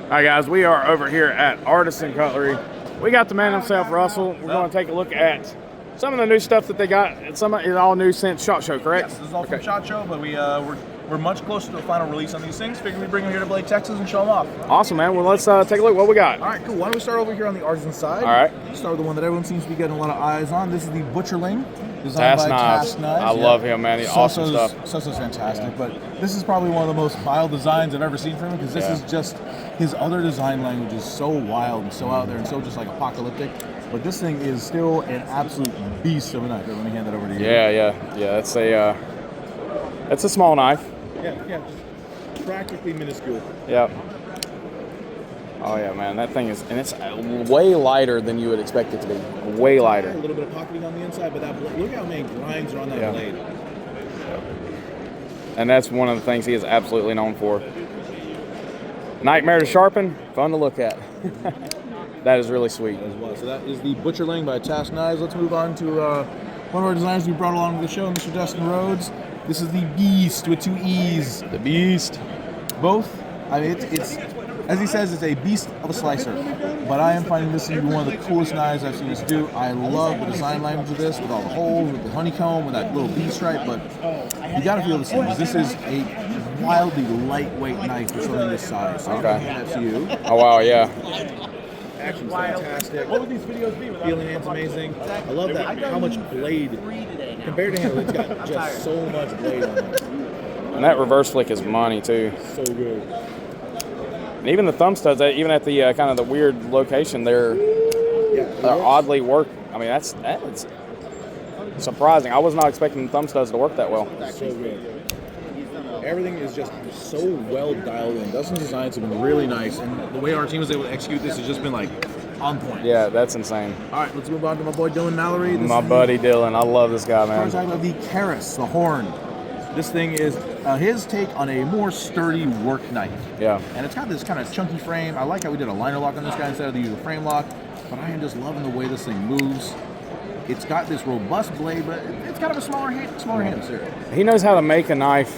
All right, guys, we are over here at Artisan Cutlery. We got the man himself, Russell. We're going to take a look at some of the new stuff that they got. It's all new since SHOT Show, correct? Yes, this is all from SHOT Show, but we're much closer to a final release on these things. Figured we'd bring them here to Blade, Texas, and show them off. Awesome, man. Well, let's take a look. What we got? All right, cool. Why don't we start over here on the Artisan side? All right. Start with the one that everyone seems to be getting a lot of eyes on. This is the Butcherling, designed by Task Knives. I love him, man. He's awesome stuff. Sosa's fantastic, but this is probably one of the most wild designs I've ever seen from him, because this is just, his other design language is so wild and so out there and so just like apocalyptic. But this thing is still an absolute beast of a knife. Let me hand that over to you. Yeah. It's a small knife. Yeah, just practically minuscule. Yeah. Oh yeah, man, that thing is, and it's way lighter than you would expect it to be. Way lighter. A little bit of pocketing on the inside, but look how many grinds are on that blade. And that's one of the things he is absolutely known for. Nightmare to sharpen, fun to look at. That is really sweet. As well. So that is the Butcherling by Task Knives. Let's move on to one of our designers we brought along to the show, Mr. Dustin Rhodes. This is the Beast with 2 E's. The Beast. Both. I mean, it's as he says, it's a beast of a slicer. But I am finding this to be one of the coolest knives I've seen us do. I love the design language of this, with all the holes, with the honeycomb, with that little bee stripe. But you got to feel this thing. This is a wildly lightweight knife for something this size. So okay. I'm going to hand that to you. Oh wow, yeah. Action's fantastic. What would these videos be? Feeling hand's amazing. I love that. How much blade compared to handle, it's got just so much blade on it. And that reverse flick is money too. So good. And even the thumb studs, even at the kind of the weird location, they're oddly worked. I mean, that's surprising. I was not expecting the thumb studs to work that well. So good. Everything is just so well dialed in. Dustin's designs have been really nice, and the way our team was able to execute this has just been like on point. Yeah, that's insane. All right, let's move on to my boy Dylan Mallory. My buddy Dylan, I love this guy, man. We're talking about the Karis, the horn. This thing is his take on a more sturdy work knife. Yeah. And it's got this kind of chunky frame. I like how we did a liner lock on this guy instead of the usual frame lock, but I am just loving the way this thing moves. It's got this robust blade, but it's kind of a smaller hand, sir. He knows how to make a knife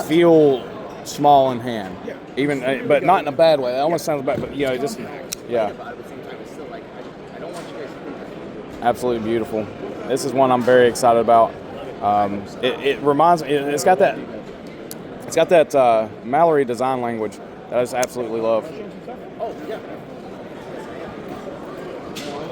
feel small in hand, even, but not in a bad way. That almost sounds bad, but just absolutely beautiful. This is one I'm very excited about. It reminds me. It's got that Mallory design language that I just absolutely love.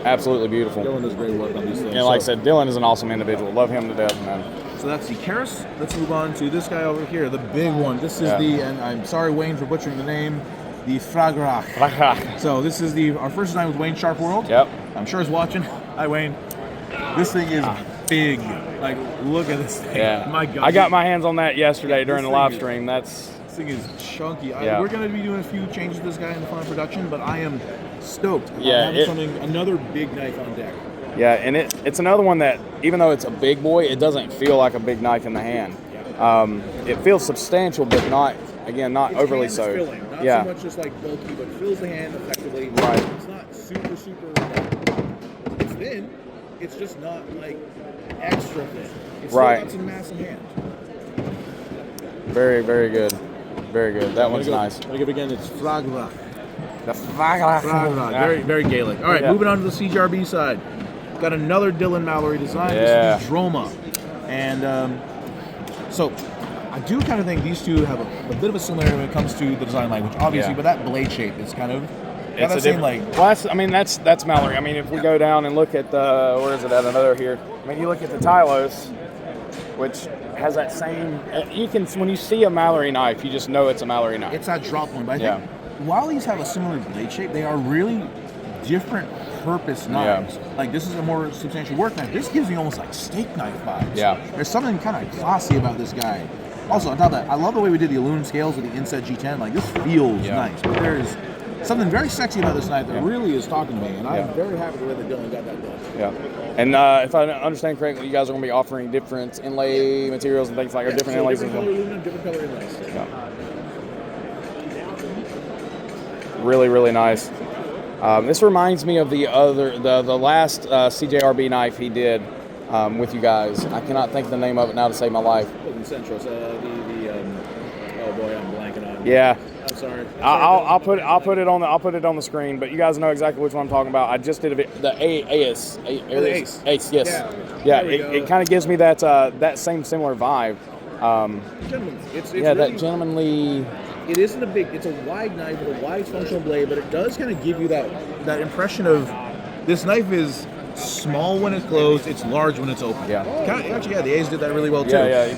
Absolutely beautiful. Dylan does great work on these things. And like I said, Dylan is an awesome individual. Love him to death, man. So that's the Karis. Let's move on to this guy over here, the big one. This is and I'm sorry, Wayne, for butchering the name, the Fragrach. So this is our first design with Wayne Sharp World. Yep. I'm sure he's watching. Hi, Wayne. This thing is big. Like, look at this thing. Yeah. My God. I got my hands on that yesterday during the live stream. This thing is chunky. We're going to be doing a few changes to this guy in the final production, but I am stoked about having another big knife on deck. Yeah, and it's another one that, even though it's a big boy, it doesn't feel like a big knife in the hand. It feels substantial, but not overly so. Filling. Not so much just like bulky, but fills the hand effectively. Right. It's not super. It's thin. It's just not like extra thin. It's still got some mass in hand. Very, very good. Very good. That one's nice. I'll give it again. It's Fragrach. The Fragrach. Very, very Gaelic. All right, moving on to the CJRB side. Got another Dylan Mallory design. This is the Droma. And so I do kind of think these two have a bit of a similarity when it comes to the design language, obviously, but that blade shape is kind of it's a different, well, that's Mallory. I mean, if we go down and look at where is it at another here? I mean, you look at the Tylos, which has that same. When you see a Mallory knife, you just know it's a Mallory knife. It's that drop one, but I think while these have a similar blade shape, they are really different purpose knives. Like, this is a more substantial work knife. This gives me almost like steak knife vibes. Yeah. There's something kind of classy about this guy. Also, on top of that, I love the way we did the aluminum scales with the inset G10. Like, this feels nice, but there's something very sexy about this knife that really is talking to me, and I'm very happy the way that Dylan got that done. Yeah. And if I understand correctly, you guys are going to be offering different inlay materials and things like different inlays. Different color aluminum, different color inlays. Yeah. Really, really nice. This reminds me of the last CJRB knife he did with you guys. I cannot think of the name of it now to save my life. Centros, oh boy, I'm blanking on. Yeah. sorry. I'll put it on the screen, but you guys know exactly which one I'm talking about. I just did the Ace. Yes. Yeah. It kind of gives me that same similar vibe. It's yeah, really, that gentlemanly. It isn't a big. It's a wide knife with a wide functional blade, but it does kind of give you that impression of this knife is small when it's closed. It's large when it's open. Yeah. Actually, the A's did that really well too. Yeah.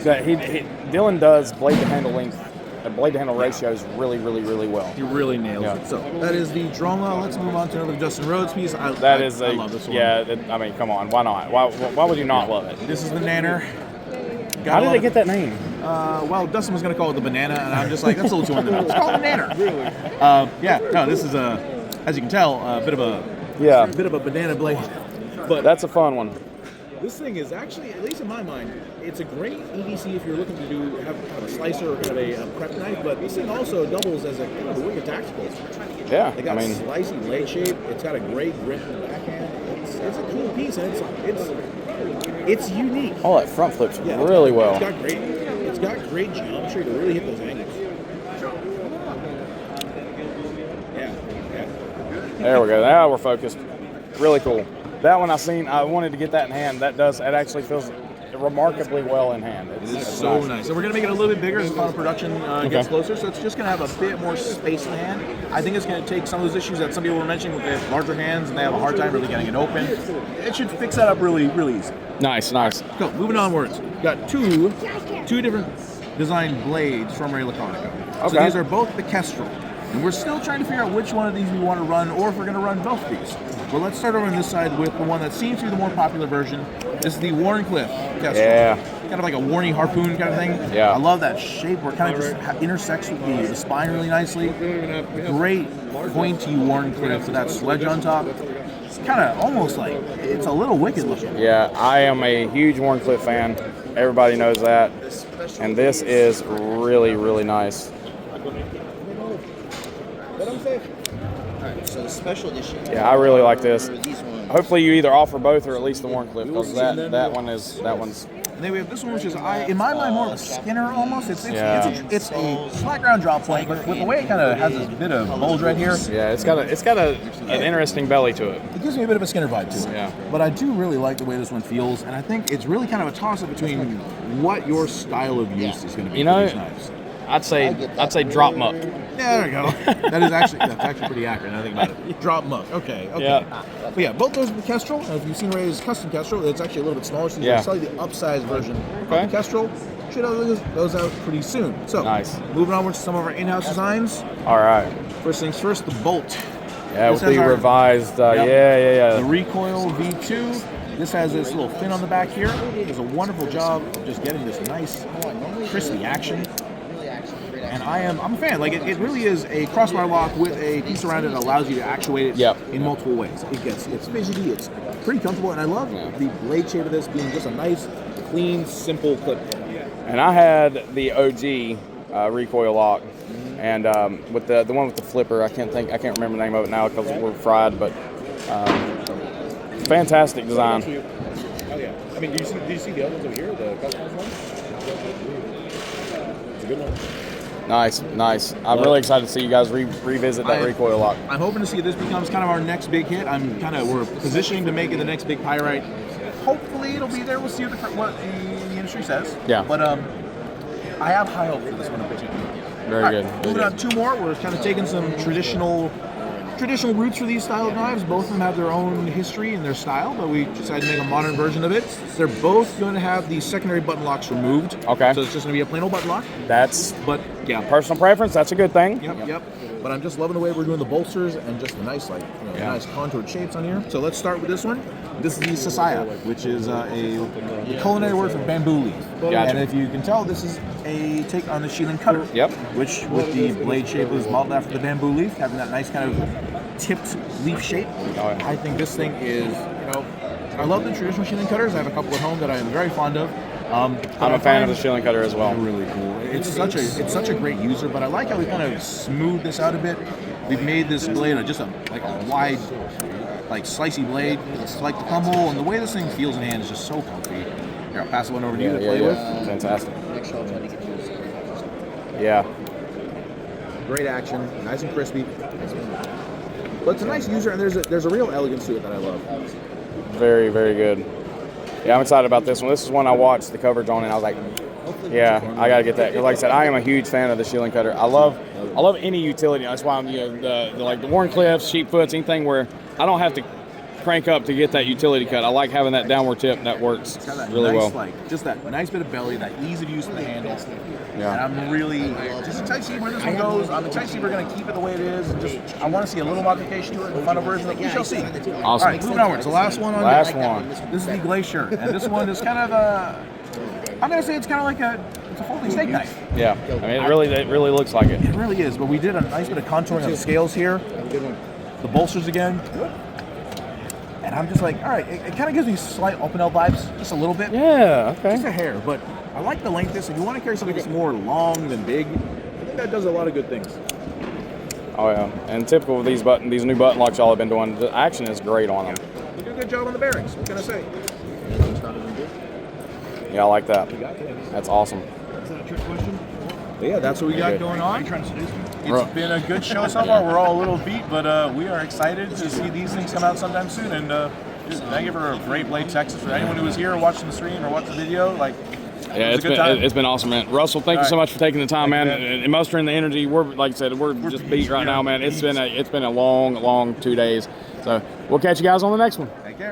Dylan does blade to handle length. Blade to handle ratios really well. He really nails it. So that is the Droma. Let's move on to another Justin Rhodes piece. I love this one. Yeah, I mean, come on, why not? Why would you not love it? This is the Nanner. How did they get that name? Well, Dustin was going to call it the Banana, and I'm just like, that's a little too on the nose. It's called the Nanner. Really? This is as you can tell, a bit of a banana blade. But that's a fun one. This thing is actually, at least in my mind, it's a great EDC if you're looking to have kind of a slicer or kind of a prep knife, but this thing also doubles as a kind of a wicked tactical. Yeah, It got a slicey blade shape. It's got a great grip in the backhand. It's a cool piece, and it's unique. Oh, that front flips really well. It's got great geometry to really hit those angles. Yeah. There we go. Now we're focused. Really cool. That one I wanted to get that in hand. It actually feels remarkably well in hand. It's so nice. So we're going to make it a little bit bigger as the final production gets closer, so it's just going to have a bit more space in the hand. I think it's going to take some of those issues that some people were mentioning with their larger hands and they have a hard time really getting it open. It should fix that up really easy. Nice. So moving onwards, we've got two different design blades from Ray Laconica. Okay. So these are both the Kestrel. And we're still trying to figure out which one of these we want to run or if we're going to run both of these. Well, let's start over on this side with the one that seems to be the more popular version. This is the Warncliffe Kestrel. Yeah. Kind of like a warny harpoon kind of thing. Yeah. I love that shape where it kind of just intersects with the spine really nicely. Great pointy Warncliffe with that sledge on top. It's kind of almost like, it's a little wicked looking. Yeah, I am a huge Warncliffe fan. Everybody knows that. And this is really nice. So the special edition. Yeah, I really like this. Hopefully you either offer both or at least the Warncliffe, because that one's. And then we have this one, which is, in my mind, more of a Skinner almost. It's a flat ground drop point, but with the way it kind of has this bit of bulge right here. Yeah, it's got an interesting belly to it. It gives me a bit of a Skinner vibe to it. Yeah. But I do really like the way this one feels, and I think it's really kind of a toss-up between what your style of use is going to be for these knives. I'd say drop muck. Yeah, there we go. That's actually pretty accurate. Now I think about it. Drop muck. Okay. Yeah. But yeah, both those are the Kestrel. If you've seen Ray's custom Kestrel, it's actually a little bit smaller. So it's slightly the upsized version of the Kestrel. Should have those out pretty soon. So nice. Moving on to some of our in-house designs. All right. First things first, the bolt. Yeah, with the revised. The recoil V2. This has this little fin on the back here. It does a wonderful job of just getting this nice, crispy action. And I'm a fan. Like it really is a crossbar lock with a piece around it that allows you to actuate it in multiple ways. It's fidgety, it's pretty comfortable, and I love the blade shape of this being just a nice, clean, simple clip. And I had the OG recoil lock, and with the one with the flipper, I can't remember the name of it now because we're fried, but fantastic design. Oh yeah. I mean, do you see the other ones over here, the customized ones? It's a good one. Nice. I'm really excited to see you guys revisit that recoil lock. I'm hoping to see this becomes kind of our next big hit. We're positioning to make it the next big pyrite. Hopefully it'll be there. We'll see what the industry says. Yeah. But I have high hope for this one in particular. Very good. Moving on, two more. We're kind of taking some traditional roots for these style of knives. Both of them have their own history and their style, but we decided to make a modern version of it. They're both going to have the secondary button locks removed. Okay. So it's just going to be a plain old button lock. Personal preference. That's a good thing. Yep. But I'm just loving the way we're doing the bolsters and just the nice, nice contoured shapes on here. So let's start with this one. This is the Sasaya, which is a culinary word for bamboo leaf. Gotcha. And if you can tell, this is a take on the Sheelan cutter. Yep. Which, with the blade shape, was modeled after the bamboo leaf, having that nice kind of tipped leaf shape. I think this thing is, I love the traditional Sheelan cutters. I have a couple at home that I am very fond of. I'm a fan of the Sheelan cutter as well. Really cool. It's such a great user, but I like how we kind of smooth this out a bit. We've made this blade a wide, slicey blade. It's like the crumble, and the way this thing feels in hand is just so comfy. Here, I'll pass one over to you to play with. Fantastic. Yeah. great action, nice and crispy. But it's a nice user, and there's a real elegance to it that I love. Very, very good. Yeah, I'm excited about this one. This is one I watched the coverage on, and I was like, yeah, I gotta get that. 'Cause like I said, I am a huge fan of the shielding cutter. I love any utility. That's why I'm the Warncliffs, Sheepfoots, anything where I don't have to crank up to get that utility cut. I like having that downward tip. That works It's got that really nice, well. just that nice bit of belly, that ease of use of the handle. Yeah. And I'm really just excited to see where this one goes. I'm excited to see if we're going to keep it the way it is. And I want to see a little modification to it in the final version. We shall see. Awesome. All right, moving onwards. The last one on Last one. This is the Glacier, and this one is kind of I'm going to say it's kind of like it's a folding steak knife. Yeah. I mean, it really looks like it. It really is. But we did a nice bit of contouring on the scales here. The bolsters again. And I'm just like, all right, it kind of gives me slight open L vibes, just a little bit. Yeah, okay. Just a hair, but I like the length of this. If you want to carry something that's more long than big, I think that does a lot of good things. Oh yeah, and typical of these new button locks y'all have been doing, the action is great on them. You do a good job on the bearings. What can I say? Yeah, I like that. That's awesome. Is that a trick question? But yeah, that's what we got going on. Right. It's been a good show so far. We're all a little beat, but we are excited to see these things come out sometime soon. And thank you for a great Blade Texas. For anyone who was here watching the stream or watching the video, Yeah, it's been awesome, man. Russell, thank you so much for taking the time, man, you, and mustering the energy. We're like I said, we're just beat right now, man. It's been a long 2 days. So we'll catch you guys on the next one. Take care.